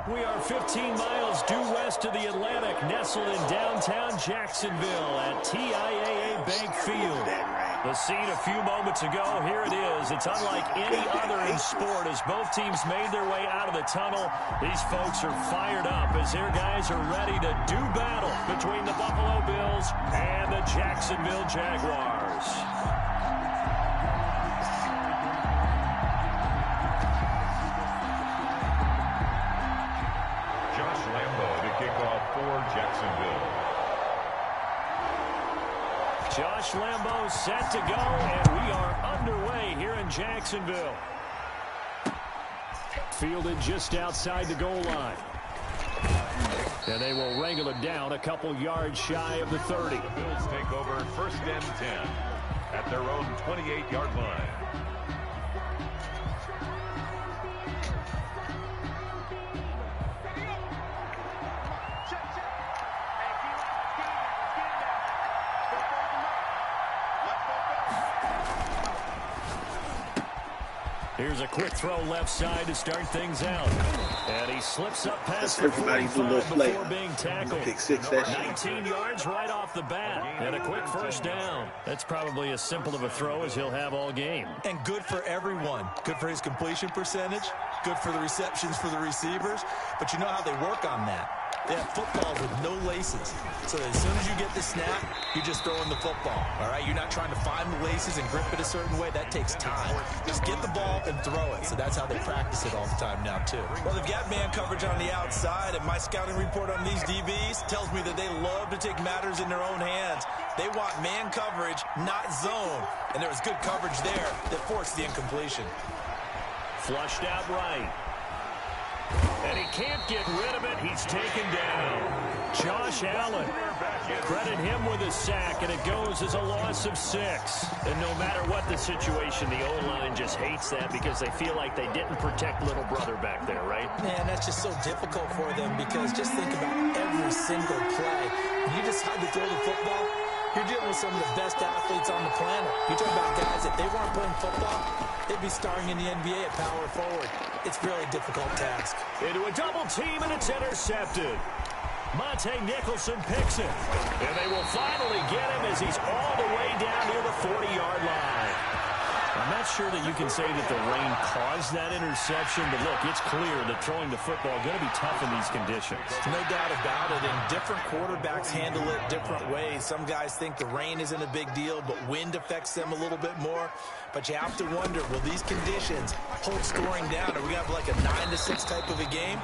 We are 15 miles due west of the Atlantic, nestled in downtown Jacksonville at TIAA Bank Field. The scene a few moments ago, here it is. It's unlike any other in sport as both teams made their way out of the tunnel. These folks are fired up as their guys are ready to do battle between the Buffalo Bills and the Jacksonville Jaguars. Jacksonville. Josh Lambo set to go, and we are underway here in Jacksonville. Fielded just outside the goal line. And they will wrangle it down a couple yards shy of the 30. The Bills take over 1st and 10 at their own 28-yard line. Here's a quick throw left side to start things out. And he slips up past the everybody do no play before being tackled. Pick six, that 19 yards right off the bat. And a quick first down. That's probably as simple of a throw as he'll have all game. And good for everyone. Good for his completion percentage. Good for the receptions for the receivers. But you know how they work on that. They have footballs with no laces. So as soon as you get the snap, you're just throwing the football. All right? You're not trying to find the laces and grip it a certain way. That takes time. Just get the ball and throw it. So that's how they practice it all the time now, too. Well, they've got man coverage on the outside, and my scouting report on these DBs tells me that they love to take matters in their own hands. They want man coverage, not zone. And there was good coverage there that forced the incompletion. Flushed out right. And he can't get rid of it. He's taken down. Josh Allen. Credit him with a sack, and it goes as a loss of 6. And no matter what the situation, the O-line just hates that because they feel like they didn't protect little brother back there, right? Man, that's just so difficult for them because just think about every single play. When you decide to throw the football, you're dealing with some of the best athletes on the planet. You talk about guys, if they weren't playing football, they'd be starring in the NBA at power forward. It's a really difficult task. Into a double team, and it's intercepted. Monte Nicholson picks it. And they will finally get him as he's all the way down near the 40-yard line. I'm not sure that you can say that the rain caused that interception, but look, it's clear that throwing the football is going to be tough in these conditions. No doubt about it, and different quarterbacks handle it different ways. Some guys think the rain isn't a big deal, but wind affects them a little bit more. But you have to wonder, will these conditions hold scoring down? Are we going to have like a 9-6 type of a game?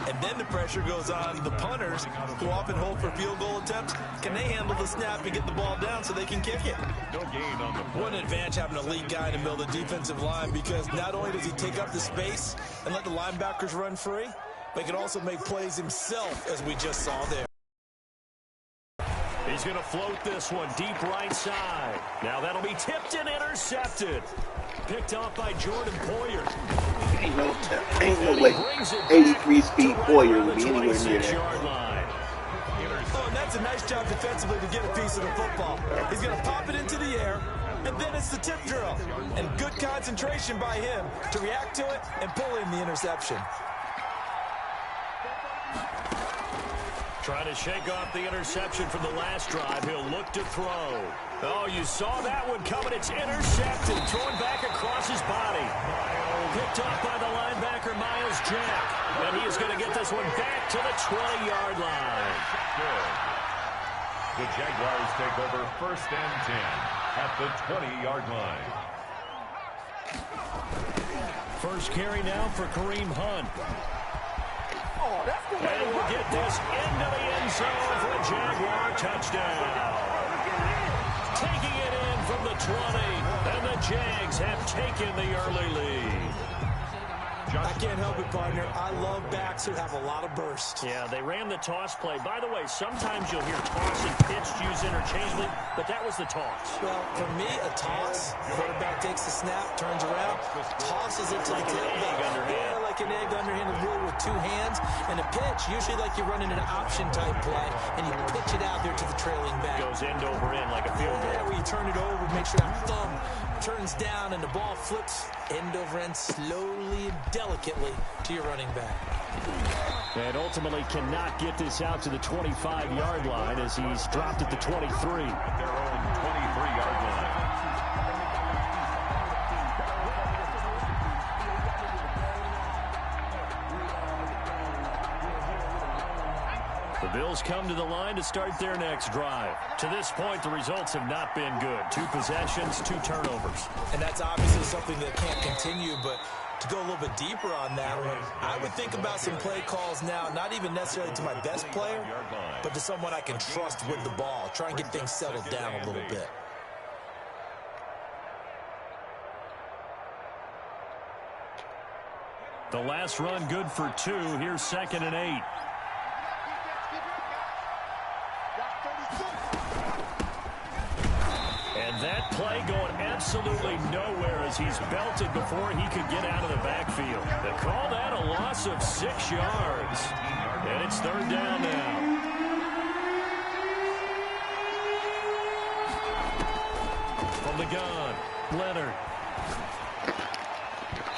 And then the pressure goes on the punters, who often hold for field goal attempts. Can they handle the snap and get the ball down so they can kick it? No gain on the play. One advantage having an elite guy to build a defensive line because not only does he take up the space and let the linebackers run free, but he can also make plays himself, as we just saw there. He's going to float this one deep right side. Now that'll be tipped and intercepted. Picked off by Jordan Poyer. Ain't no way 83-speed Poyer would be anywhere near that. Oh, and that's a nice job defensively to get a piece of the football. He's going to pop it into the air, and then it's the tip drill. And good concentration by him to react to it and pull in the interception. Trying to shake off the interception from the last drive. He'll look to throw. Oh, you saw that one coming. It's intercepted. Thrown back across his body. Picked up by the linebacker, Miles Jack. And he is going to get this one back to the 20-yard line. Good. The Jaguars take over 1st and 10 at the 20-yard line. First carry now for Kareem Hunt. And we'll get this into the end zone for a Jaguar touchdown. Taking it in from the 20, and the Jags have taken the early lead. I can't help it, partner. I love backs who have a lot of burst. Yeah, they ran the toss play. By the way, sometimes you'll hear toss and pitch used interchangeably, but that was the toss. Well, for me, a toss, quarterback takes the snap, turns around, tosses it to like the an egg underhand. Yeah, like an egg underhanded rule with 2 hands. And a pitch, usually like you're running an option-type play, and you pitch it out there to the trailing back. Goes end over end like a field goal. Yeah, where you turn it over, make sure that thumb turns down, and the ball flips end over end slowly and delicately to your running back. And ultimately cannot get this out to the 25-yard line as he's dropped at the 23. At their own 23-yard line. The Bills come to the line to start their next drive. To this point, the results have not been good. 2 possessions, 2 turnovers. And that's obviously something that can't continue, but to go a little bit deeper on that one, I would think about some play calls now, not even necessarily to my best player, but to someone I can trust with the ball. Try and get things settled down a little bit. The last run good for 2. Here's 2nd and 8. And that play going absolutely nowhere as he's belted before he could get out of the backfield. They call that a loss of 6 yards. And it's 3rd down now. From the gun, Leonard.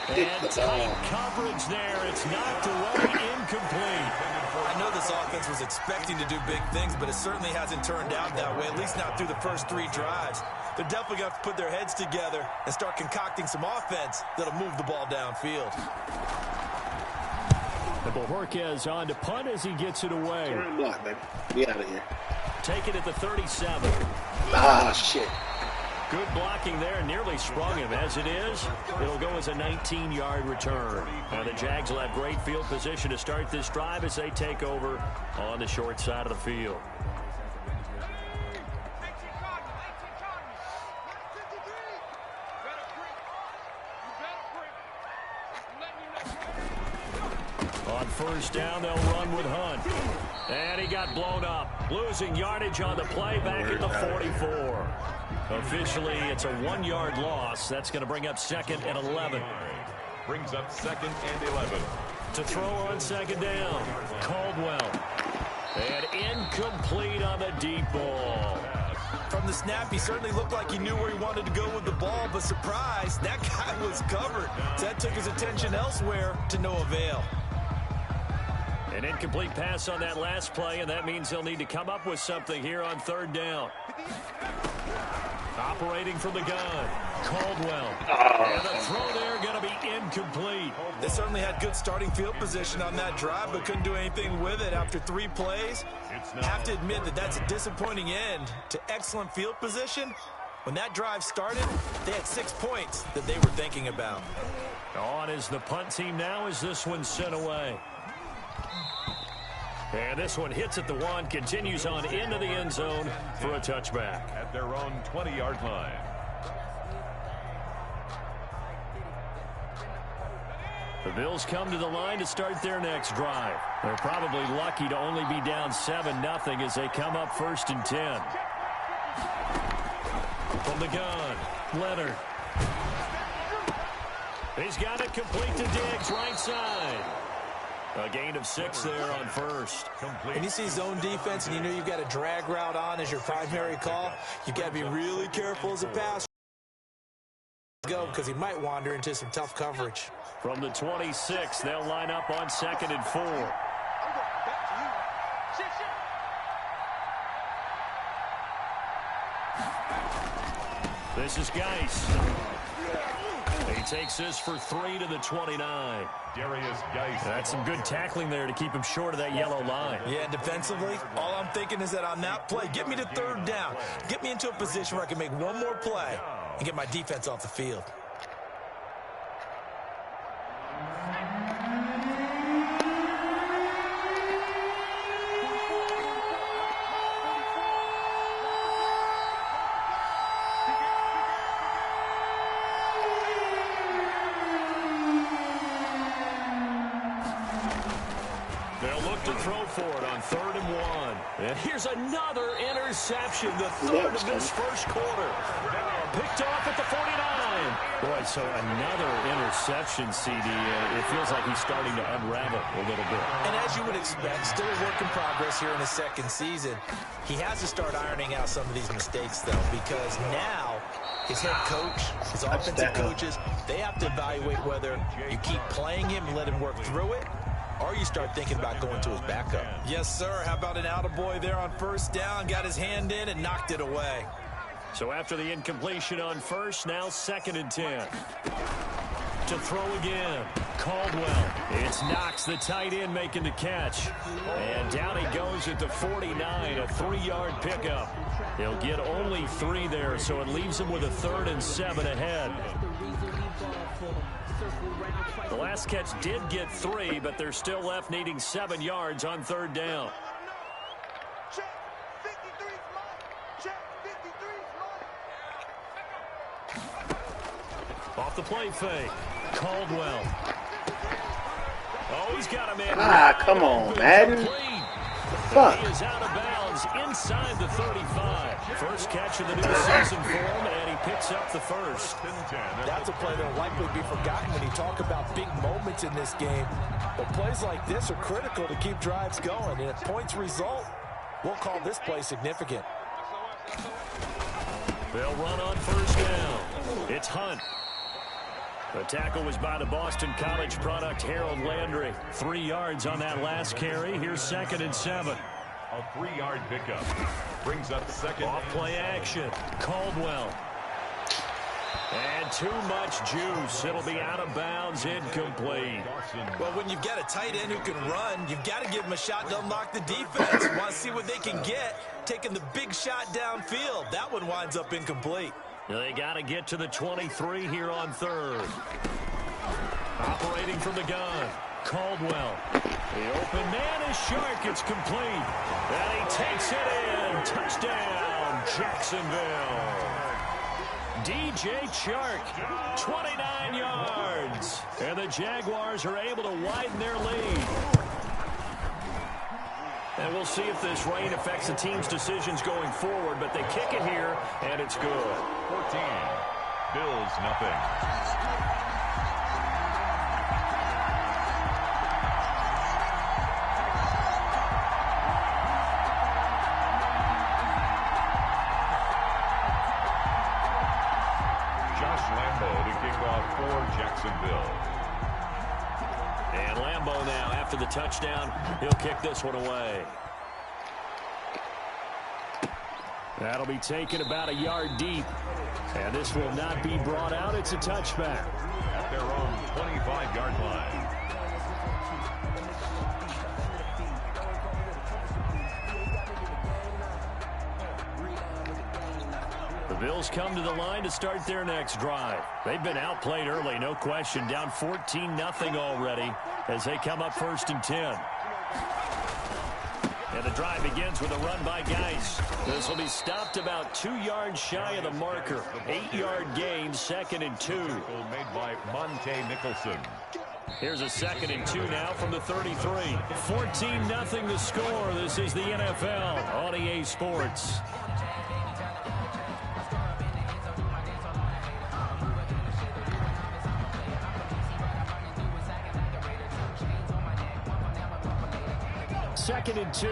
And tight coverage there. It's knocked away, incomplete. I know this offense was expecting to do big things, but it certainly hasn't turned out that way, at least not through the first 3 drives. They're definitely going to have to put their heads together and start concocting some offense that'll move the ball downfield. Bojorquez on to punt as he gets it away. Turn block, baby. Get out of here. Take it at the 37. Ah, shit. Good blocking there, nearly sprung him. As it is, it'll go as a 19-yard return. Now the Jags will have great field position to start this drive as they take over on the short side of the field. On first down, they'll run with Hunt. And he got blown up. Losing yardage on the play back at the 44. Officially, it's a 1-yard loss. That's going to bring up 2nd and 11. Brings up 2nd and 11. To throw on 2nd down, Caldwell. And incomplete on the deep ball. From the snap, he certainly looked like he knew where he wanted to go with the ball, but surprise, that guy was covered. So that took his attention elsewhere to no avail. An incomplete pass on that last play, and that means they'll need to come up with something here on 3rd down. Operating from the gun, Caldwell. And the throw there going to be incomplete. They certainly had good starting field position on that drive, but couldn't do anything with it after 3 plays. Have to admit that that's a disappointing end to excellent field position. When that drive started, they had 6 points that they were thinking about. On is the punt team now as this one's sent away. And this one hits at the 1, continues on into the end zone for a touchback. At their own 20-yard line. The Bills come to the line to start their next drive. They're probably lucky to only be down 7-0 as they come up 1st and 10. From the gun, Leonard. He's got it complete to Diggs, right side. A gain of 6 there on first. When you see zone defense and you know you've got a drag route on as your primary call, you've got to be really careful as a passer. Go because he might wander into some tough coverage. From the 26, they'll line up on 2nd and 4. This is Geis. He takes this for 3 to the 29. Darius Geis. That's some good tackling there to keep him short of that yellow line. Yeah, defensively, all I'm thinking is that on that play, get me to 3rd down. Get me into a position where I can make one more play and get my defense off the field. And here's another interception, the 3rd of this first quarter. Picked off at the 49. Boy, so another interception, CD. It feels like he's starting to unravel a little bit. And as you would expect, still a work in progress here in his 2nd season. He has to start ironing out some of these mistakes, though, because now his head coach, his offensive coaches, they have to evaluate whether you keep playing him and let him work through it, or you start thinking about going to his backup. Yes, sir. How about an attaboy there on first down? Got his hand in and knocked it away. So after the incompletion on first, now 2nd and 10. To throw again, Caldwell. It's Knox, the tight end, making the catch. And down he goes at the 49, a 3-yard pickup. He'll get only 3 there, so it leaves him with a 3rd and 7 ahead. The last catch did get 3, but they're still left needing 7 yards on 3rd down. Off the play fake, Caldwell. Oh, he's got a man. Come on, Madden. Fuck. He is out of bounds inside the 35. First catch of the new season for him, and he picks up the first. That's a play that will likely be forgotten when you talk about big moments in this game. But plays like this are critical to keep drives going, and if points result, we'll call this play significant. They'll run on first down. It's Hunt. The tackle was by the Boston College product, Harold Landry. 3 yards on that last carry. Here's 2nd and 7. A 3-yard pickup. Brings up 2nd. Off play action. Caldwell. And too much juice. It'll be out of bounds, incomplete. Well, when you've got a tight end who can run, you've got to give him a shot to unlock the defense. Want to see what they can get, taking the big shot downfield. That one winds up incomplete. They got to get to the 23 here on 3rd. Operating from the gun, Caldwell. The open man is Shark. It's complete. And he takes it in. Touchdown, Jacksonville. DJ Chark, 29 yards. And the Jaguars are able to widen their lead. And we'll see if this rain affects the team's decisions going forward, but they kick it here, and it's good. 14. Bills, nothing. Josh Lambo to kick off for Jacksonville. And Lambo now, after the touchdown, he'll kick this one away. That'll be taken about a yard deep. And this will not be brought out. It's a touchback. At their own 25-yard line. The Bills come to the line to start their next drive. They've been outplayed early, no question. Down 14-0 already as they come up 1st and 10. And the drive begins with a run by Geis. This will be stopped about 2 yards shy of the marker. 8-yard gain, 2nd and 2. Made by Monte Nicholson. Here's a 2nd and 2 now from the 33. 14-0 the score. This is the NFL on EA Sports. Second and 2.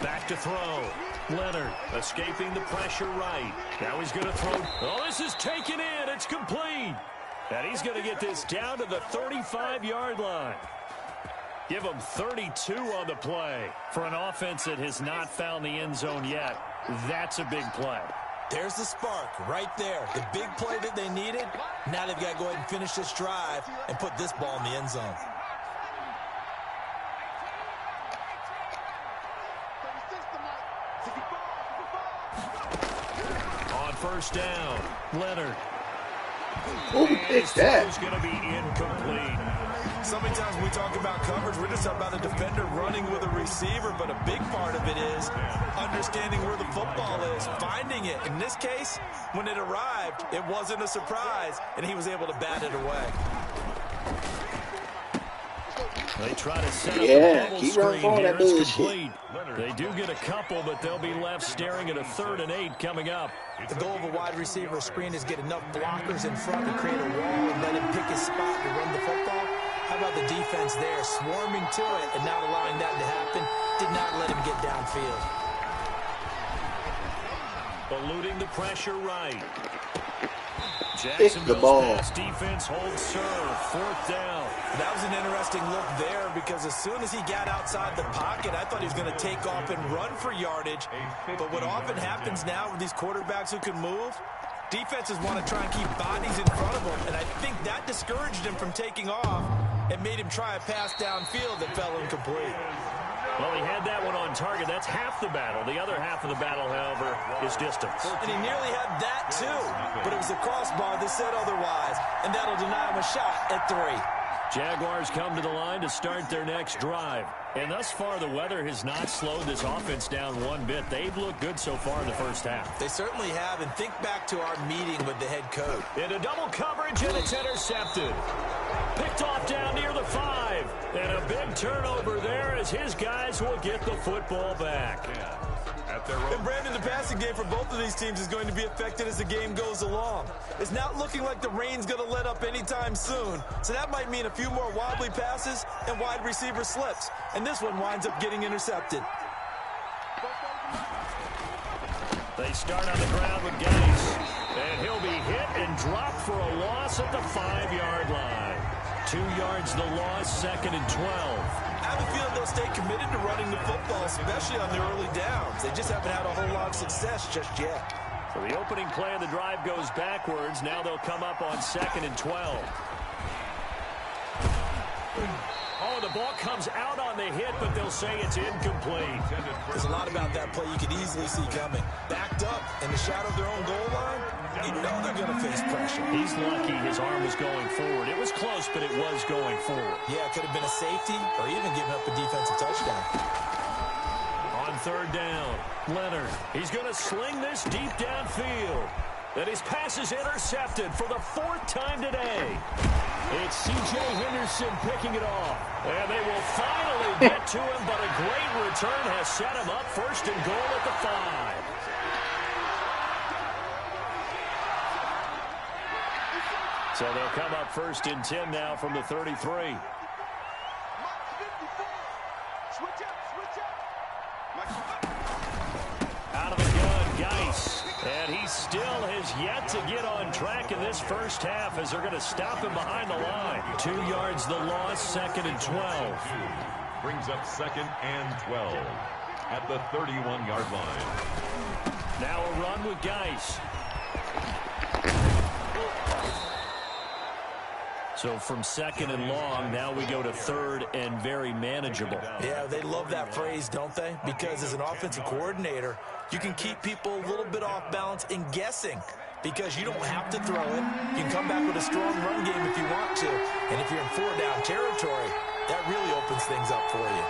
Back to throw. Leonard escaping the pressure right. Now he's going to throw. Oh, this is taken in. It's complete. And he's going to get this down to the 35-yard line. Give him 32 on the play. For an offense that has not found the end zone yet, that's a big play. There's the spark right there. The big play that they needed. Now they've got to go ahead and finish this drive and put this ball in the end zone. On first down, Leonard. Who picked that? It's going to be incomplete. So many times when we talk about coverage, we're just talking about a defender running with a receiver, but a big part of it is understanding where the football is, finding it. In this case, when it arrived, it wasn't a surprise, and he was able to bat it away. They try to set up the bubble screen here. It's complete. Leonard. They do get a couple, but they'll be left staring at a 3rd and 8 coming up. The goal of a wide receiver screen is get enough blockers in front to create a wall and let him pick his spot to run the football. How about the defense there, swarming to it and not allowing that to happen? Did not let him get downfield. Eluding the pressure right. Pick the ball. Pass defense holds serve. Fourth down. That was an interesting look there because as soon as he got outside the pocket, I thought he was going to take off and run for yardage. But what often happens now with these quarterbacks who can move, defenses want to try and keep bodies in front of them, and I think that discouraged him from taking off and made him try a pass downfield that fell incomplete. Well, he had that one on target. That's half the battle. The other half of the battle, however, is distance. And he nearly had that, too. But it was a crossbar that said otherwise, and that'll deny him a shot at 3. Jaguars come to the line to start their next drive. And thus far, the weather has not slowed this offense down one bit. They've looked good so far in the first half. They certainly have, and think back to our meeting with the head coach. Into double coverage, and it's intercepted. Picked off down near the 5. And a big turnover there as his guys will get the football back. And Brandon, the passing game for both of these teams is going to be affected as the game goes along. It's not looking like the rain's going to let up anytime soon, so that might mean a few more wobbly passes and wide receiver slips. And this one winds up getting intercepted. They start on the ground with Geis, and he'll be hit and dropped for a loss at the 5-yard line. 2 yards the loss, 2nd and 12. I have a feeling they'll stay committed to running the football, especially on the early downs. They just haven't had a whole lot of success just yet. So the opening play of the drive goes backwards. Now they'll come up on 2nd and 12. Oh, the ball comes out on the hit, but they'll say it's incomplete. There's a lot about that play you could easily see coming. Backed up in the shadow of their own goal line, you know they're going to face pressure. He's lucky his arm was going forward. It was close, but it was going forward. Yeah, it could have been a safety or even giving up a defensive touchdown. On 3rd down, Leonard. He's going to sling this deep downfield. And his pass is intercepted for the 4th time today. It's C.J. Henderson picking it off. And they will finally get to him, but a great return has set him up 1st and goal at the 5. So they'll come up 1st and 10 now from the 33. Out of the gun, Geis. And he still has yet to get on track in this first half as they're going to stop him behind the line. 2 yards the loss, 2nd and 12. Brings up 2nd and 12 at the 31-yard line. Now a run with Geis. So from 2nd and long, now we go to 3rd and very manageable. Yeah, they love that phrase, don't they? Because as an offensive coordinator, you can keep people a little bit off balance and guessing because you don't have to throw it. You can come back with a strong run game if you want to. And if you're in 4-down territory, that really opens things up for you.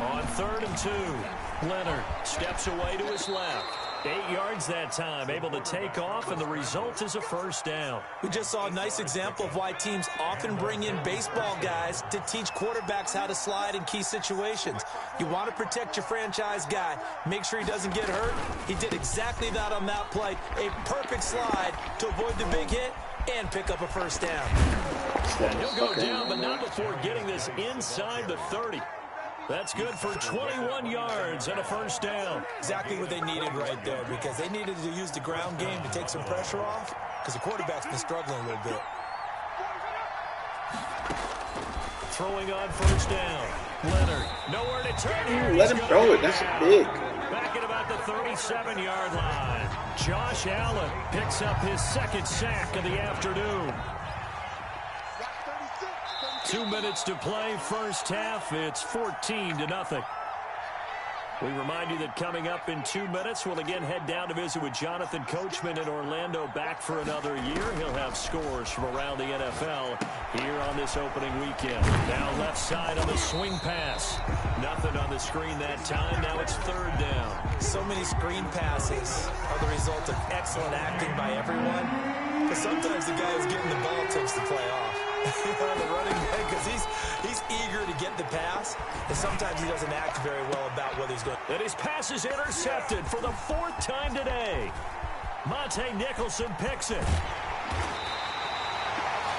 On 3rd and 2. Leonard steps away to his left. 8 yards that time, able to take off, and the result is a 1st down. We just saw a nice example of why teams often bring in baseball guys to teach quarterbacks how to slide in key situations. You want to protect your franchise guy. Make sure he doesn't get hurt. He did exactly that on that play. A perfect slide to avoid the big hit and pick up a 1st down. And he'll go down, but not before getting this inside the 30. That's good for 21 yards and a 1st down. Exactly what they needed right there because they needed to use the ground game to take some pressure off because the quarterback's been struggling a little bit. Throwing on 1st down. Leonard, nowhere to turn here. Let him throw it. That's big. Back at about the 37-yard line. Josh Allen picks up his 2nd sack of the afternoon. 2 minutes to play, first half. It's 14-0. We remind you that coming up in 2 minutes, we'll again head down to visit with Jonathan Coachman in Orlando, back for another year. He'll have scores from around the NFL here on this opening weekend. Now left side on the swing pass. Nothing on the screen that time. Now it's 3rd down. So many screen passes are the result of excellent acting by everyone. But sometimes the guy who's getting the ball takes the play off. The running back, because he's eager to get the pass, and sometimes he doesn't act very well about what he's doing. And his pass is intercepted for the 4th time today. Monte Nicholson picks it.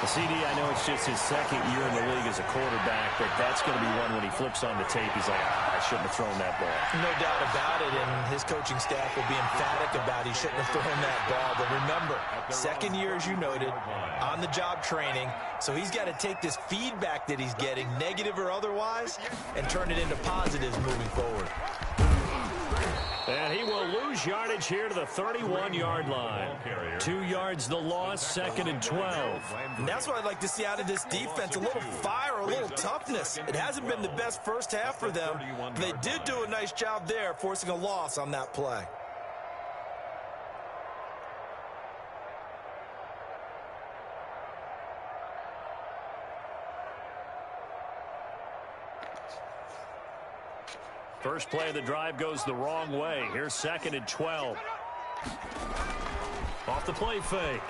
CD, I know it's just his second year in the league as a quarterback, but that's going to be one when he flips on the tape, he's like, I shouldn't have thrown that ball. No doubt about it, and his coaching staff will be emphatic about he shouldn't have thrown that ball. But remember, second year, as you noted, on-the-job training, so he's got to take this feedback that he's getting, negative or otherwise, and turn it into positives moving forward. And he will lose yardage here to the 31-yard line. 2 yards the loss, 2nd and 12. And that's what I'd like to see out of this defense, a little fire, a little toughness. It hasn't been the best first half for them, but they did do a nice job there, forcing a loss on that play. First play of the drive goes the wrong way. Here's 2nd and 12. Off the play fake.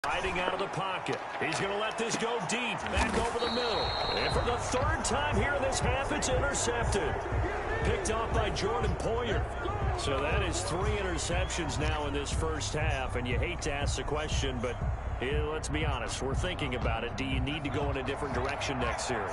Riding out of the pocket. He's going to let this go deep. Back over the middle. And for the third time here in this half, it's intercepted. Picked off by Jordan Poyer. So that is 3 interceptions now in this first half. And you hate to ask the question, but let's be honest. We're thinking about it. Do you need to go in a different direction next series?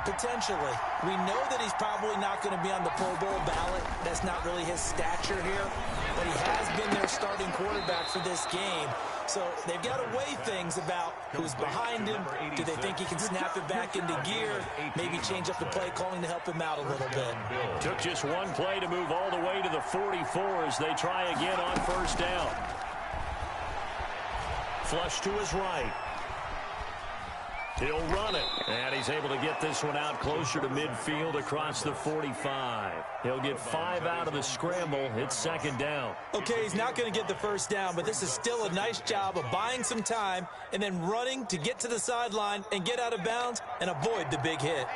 Potentially. We know that he's probably not going to be on the Pro Bowl ballot. That's not really his stature here. But he has been their starting quarterback for this game. So they've got to weigh things about who's behind him. Do they think he can snap it back into gear? Maybe change up the play calling to help him out a little bit. Took just one play to move all the way to the 44 as they try again on first down. Flush to his right. He'll run it, and he's able to get this one out closer to midfield across the 45. He'll get 5 out of the scramble. It's 2nd down. Okay, he's not going to get the first down, but this is still a nice job of buying some time and then running to get to the sideline and get out of bounds and avoid the big hit.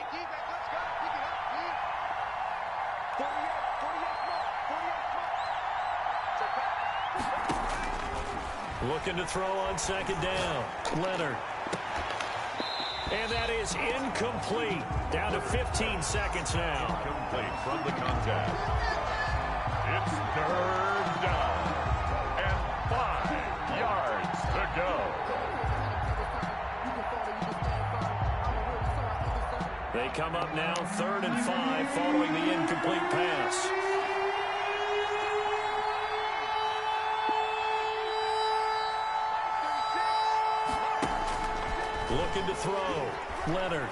Looking to throw on 2nd down. Leonard. And that is incomplete. Down to 15 seconds now. Incomplete from the contact. It's 3rd down. And 5 yards to go. They come up now 3rd and 5 following the incomplete pass. Looking to throw. Leonard.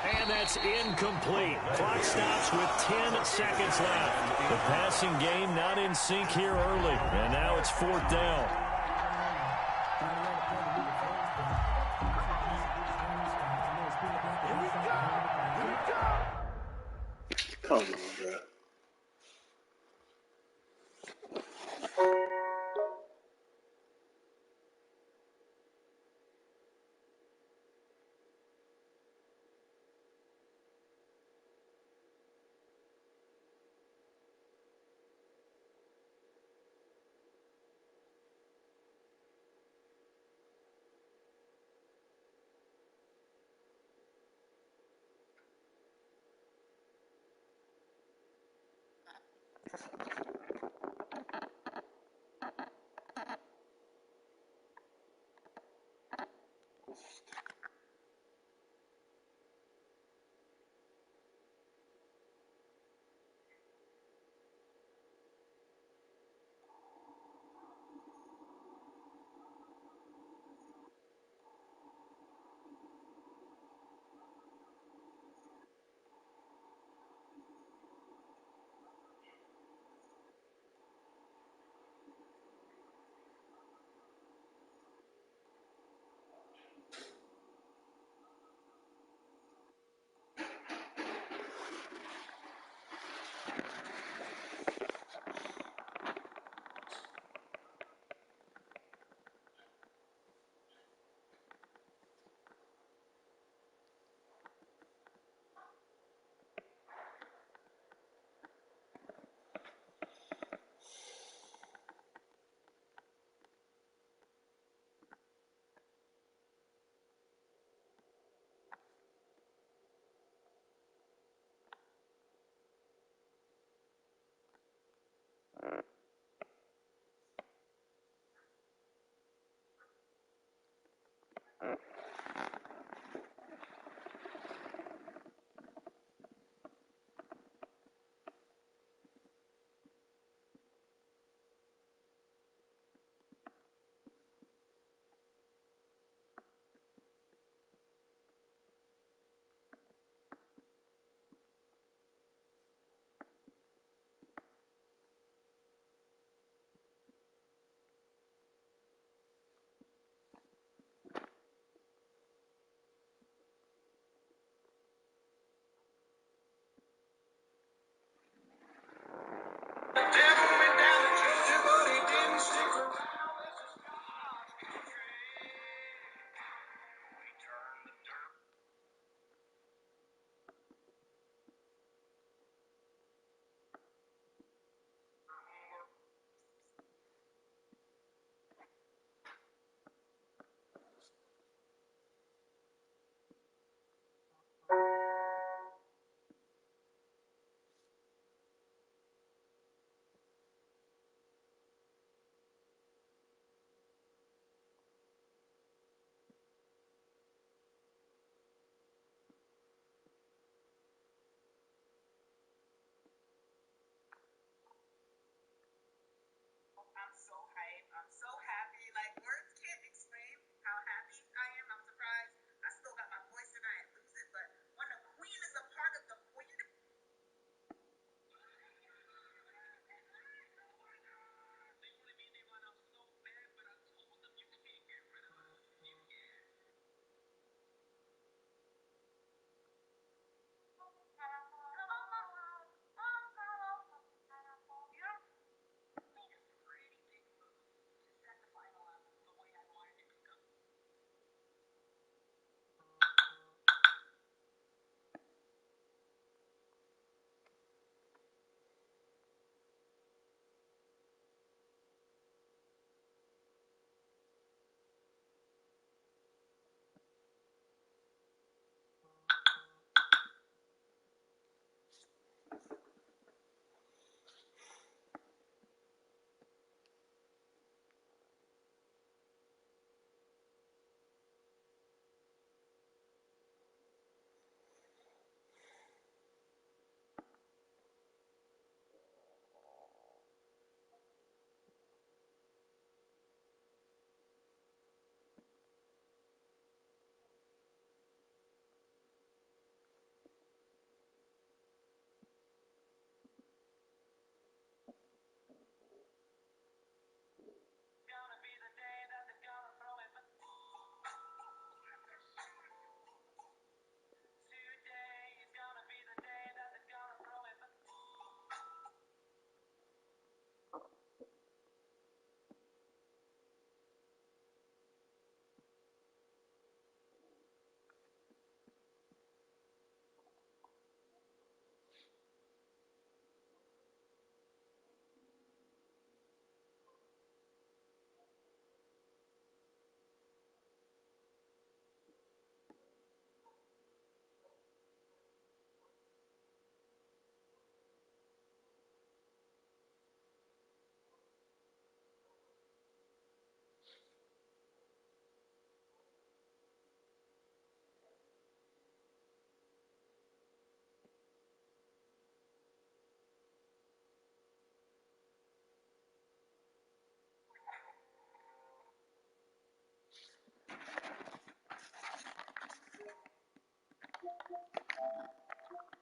And that's incomplete. Clock stops with 10 seconds left. The passing game not in sync here early. And now it's 4th down. Come on, bro.